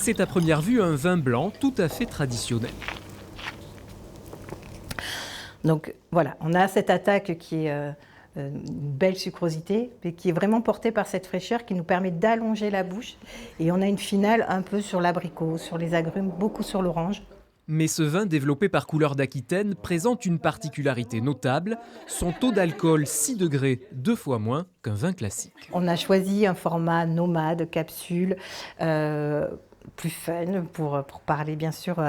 C'est à première vue un vin blanc tout à fait traditionnel. Donc voilà, on a cette attaque qui est une belle sucrosité, mais qui est vraiment portée par cette fraîcheur qui nous permet d'allonger la bouche. Et on a une finale un peu sur l'abricot, sur les agrumes, beaucoup sur l'orange. Mais ce vin développé par Couleurs d'Aquitaine présente une particularité notable, son taux d'alcool 6 degrés, 2 fois moins qu'un vin classique. On a choisi un format nomade, capsule, plus fun pour parler bien sûr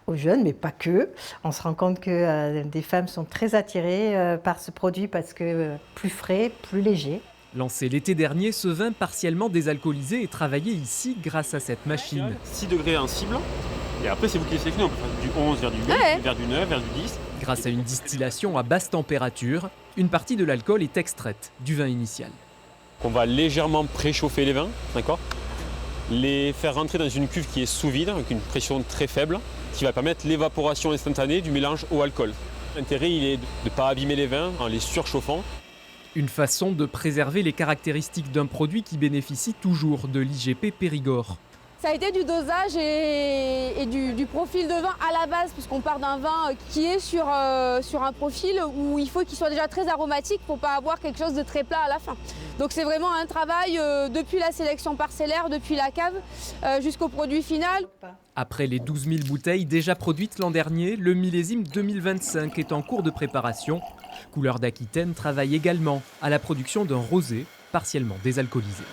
aux jeunes, mais pas que. On se rend compte que des femmes sont très attirées par ce produit parce que plus frais, plus léger. Lancé l'été dernier, ce vin partiellement désalcoolisé est travaillé ici grâce à cette machine. 6 degrés en cible. Et après, c'est vous qui les sélectionnez. On peut faire du 11 vers du 8, vers du 9, vers du 10. Grâce à une distillation à basse température, une partie de l'alcool est extraite du vin initial. On va légèrement préchauffer les vins, d'accord ? Les faire rentrer dans une cuve qui est sous vide, avec une pression très faible, qui va permettre l'évaporation instantanée du mélange eau-alcool. L'intérêt, il est de ne pas abîmer les vins en les surchauffant. Une façon de préserver les caractéristiques d'un produit qui bénéficie toujours de l'IGP Périgord. Ça a été du dosage et du profil de vin à la base, puisqu'on part d'un vin qui est sur un profil où il faut qu'il soit déjà très aromatique pour ne pas avoir quelque chose de très plat à la fin. Donc c'est vraiment un travail depuis la sélection parcellaire, depuis la cave, jusqu'au produit final. Après les 12 000 bouteilles déjà produites l'an dernier, le millésime 2025 est en cours de préparation. Couleurs d'Aquitaine travaille également à la production d'un rosé partiellement désalcoolisé.